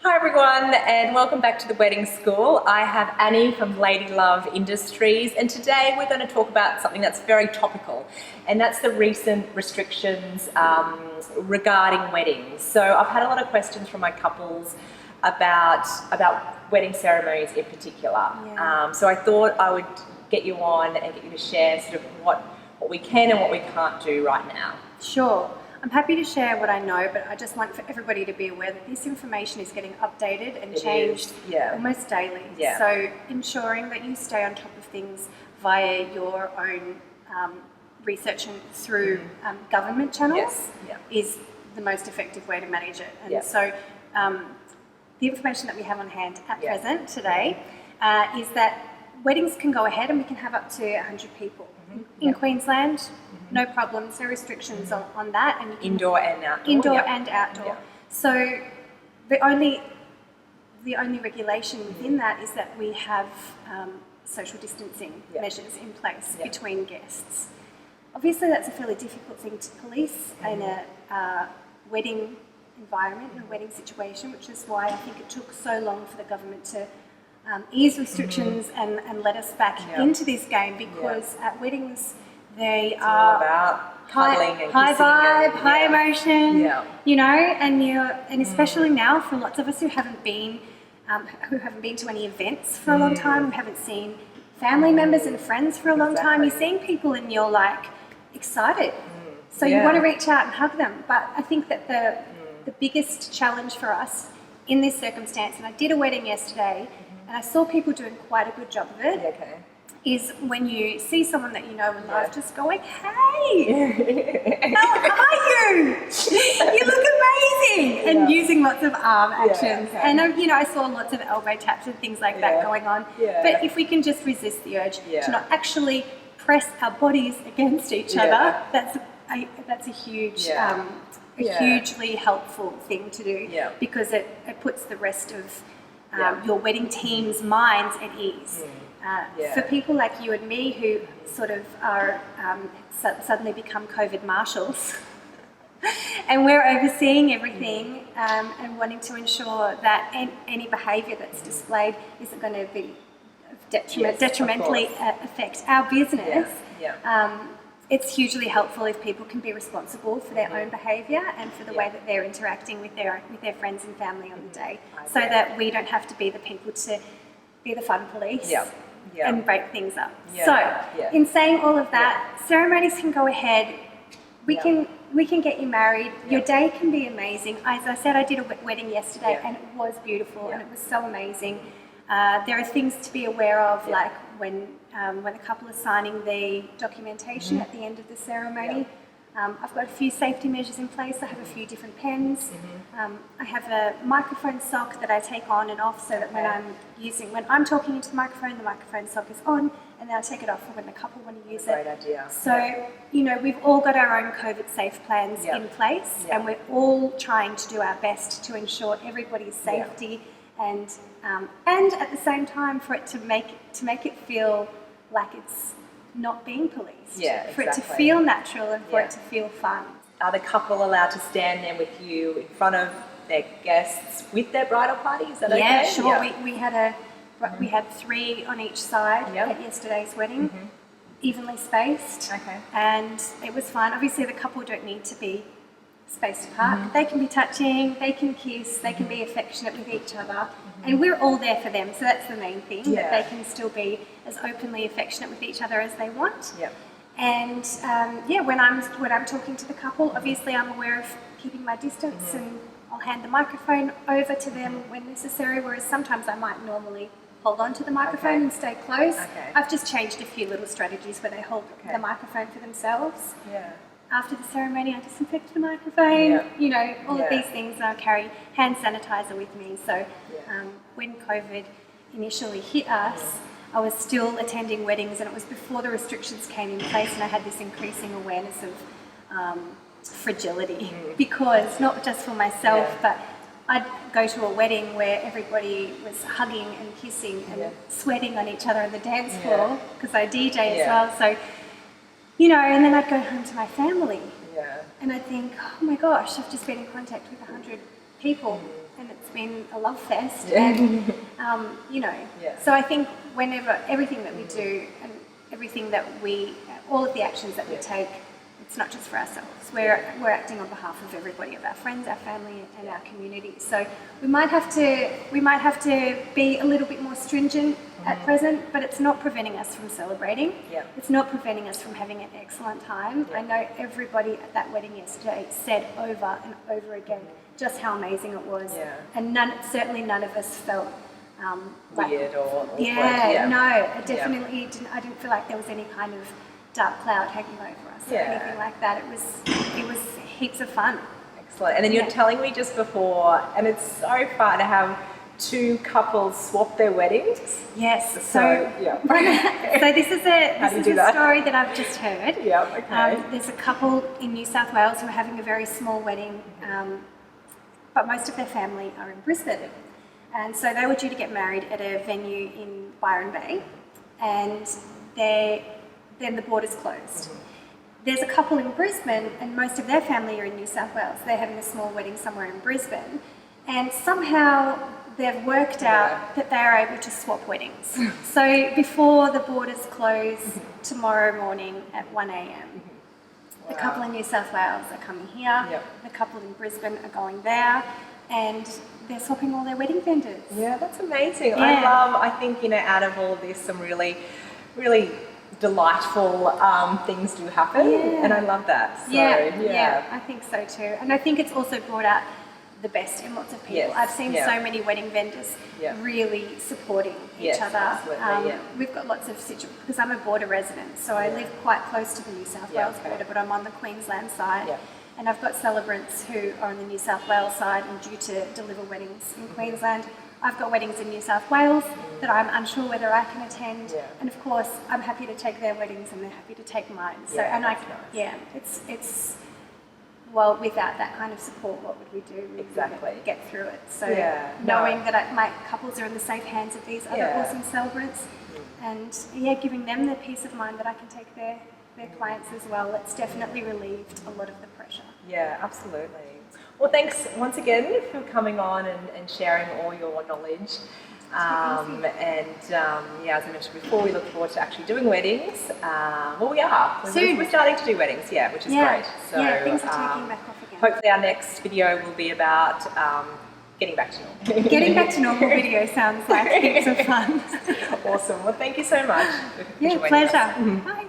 Hi everyone, and welcome back to the Wedding School. I have Annie from Lady Love Industries, and today we're going to talk about something that's very topical, and that's the recent restrictions regarding weddings. So I've had a lot of questions from my couples about wedding ceremonies in particular. So I thought I would get you on and get you to share sort of what we can and what we can't do right now. Sure. I'm happy to share what I know, but I just want for everybody to be aware that this information is getting updated and changed almost daily. So ensuring that you stay on top of things via your own research and through government channels is the most effective way to manage it. And so the information that we have on hand at present today is that weddings can go ahead and we can have up to 100 people. In Queensland, no problems, no restrictions on that. And you can indoor and outdoor. Indoor and outdoor. So the only regulation within that is that we have social distancing measures in place between guests. Obviously, that's a fairly difficult thing to police in a wedding environment, in a wedding situation, which is why I think it took so long for the government to ease restrictions and let us back into this game, because at weddings they are about cuddling and high kissing vibe, and, high emotion, you know, and especially now for lots of us who haven't been to any events for a long time, who haven't seen family members and friends for a long time. You're seeing people and you're like excited, so you want to reach out and hug them. But I think that the biggest challenge for us in this circumstance, and I did a wedding yesterday, and I saw people doing quite a good job of it, is when you see someone that you know and love just going, hey, how are you? You look amazing! And using lots of arm actions. And you know, I saw lots of elbow taps and things like that going on. But if we can just resist the urge to not actually press our bodies against each other, that's a huge hugely helpful thing to do, because it puts the rest of your wedding team's minds at ease. For people like you and me who sort of are suddenly become COVID marshals and we're overseeing everything and wanting to ensure that any behaviour that's displayed isn't going to be detrimentally affect our business. It's hugely helpful if people can be responsible for their own behaviour and for the way that they're interacting with their friends and family on the day, so that we don't have to be the people to be the fun police and break things up. So, in saying all of that, ceremonies can go ahead. We can get you married. Your day can be amazing. As I said, I did a wedding yesterday and it was beautiful and it was so amazing. There are things to be aware of, like when the couple is signing the documentation at the end of the ceremony. I've got a few safety measures in place. I have a few different pens. I have a microphone sock that I take on and off, so that when I'm talking into the microphone sock is on, and then I take it off for when the couple want to use it. Great idea. So, you know, we've all got our own COVID safe plans in place, and we're all trying to do our best to ensure everybody's safety, and at the same time for it to make it feel like it's not being policed, for it to feel natural and for it to feel fun. Are the couple allowed to stand there with you in front of their guests with their bridal party? Is that okay? Yeah, sure. We had 3 on each side at yesterday's wedding, evenly spaced, and it was fine. Obviously, the couple don't need to be spaced apart. They can be touching, they can kiss, they can be affectionate with each other, and we're all there for them. So that's the main thing, that they can still be as openly affectionate with each other as they want. And when I'm talking to the couple, obviously I'm aware of keeping my distance, and I'll hand the microphone over to them when necessary, whereas sometimes I might normally hold on to the microphone and stay close. I've just changed a few little strategies where they hold the microphone for themselves. After the ceremony, I disinfect the microphone, you know, all of these things. I carry hand sanitizer with me. So when COVID initially hit us, I was still attending weddings, and it was before the restrictions came in place, and I had this increasing awareness of fragility, because not just for myself, but I'd go to a wedding where everybody was hugging and kissing and sweating on each other on the dance floor, because I DJ as well. So, you know, and then I'd go home to my family and I'd think, oh my gosh, I've just been in contact with 100 people and it's been a love fest. And you know, so I think whenever everything that we do and everything that all of the actions that we take, it's not just for ourselves. We're acting on behalf of everybody, of our friends, our family, and our community. So we might have to be a little bit more stringent at present, but it's not preventing us from celebrating. It's not preventing us from having an excellent time. I know everybody at that wedding yesterday said over and over again just how amazing it was, and certainly none of us felt weird or awkward. No, I definitely didn't. I didn't feel like there was any kind of dark cloud hanging over us or anything like that. It was heaps of fun. Excellent. And then you're telling me just before, and it's so fun to have two couples swap their weddings. Yes. So so this is a story that I've just heard. There's a couple in New South Wales who are having a very small wedding, but most of their family are in Brisbane. And so they were due to get married at a venue in Byron Bay, and then the borders closed. There's a couple in Brisbane, and most of their family are in New South Wales. They're having a small wedding somewhere in Brisbane, and somehow they've worked out that they are able to swap weddings. So before the borders close tomorrow morning at 1 a.m, the couple in New South Wales are coming here, the couple in Brisbane are going there, and they're swapping all their wedding vendors. Yeah, that's amazing. I think, you know, out of all of this, some really, really delightful things do happen, and I love that. So, I think so too. And I think it's also brought out the best in lots of people. I've seen so many wedding vendors really supporting each other. We've got lots of situations, because I'm a border resident, so I live quite close to the New South Wales border, but I'm on the Queensland side. And I've got celebrants who are on the New South Wales side and due to deliver weddings in Queensland. I've got weddings in New South Wales that I'm unsure whether I can attend, and of course I'm happy to take their weddings and they're happy to take mine. So it's well, without that kind of support, what would we do? We wouldn't get through it. So knowing that my couples are in the safe hands of these other awesome celebrants, and giving them the peace of mind that I can take their clients as well, it's definitely relieved a lot of the pressure. Yeah, absolutely. Well, thanks once again for coming on and sharing all your knowledge. As I mentioned before, we look forward to actually doing weddings. We are. We're starting to do weddings, which is great. So, things are taking back off again. Hopefully our next video will be about getting back to normal. Getting back to normal video sounds like heaps of fun. Awesome. Well, thank you so much for joining pleasure. us. Bye.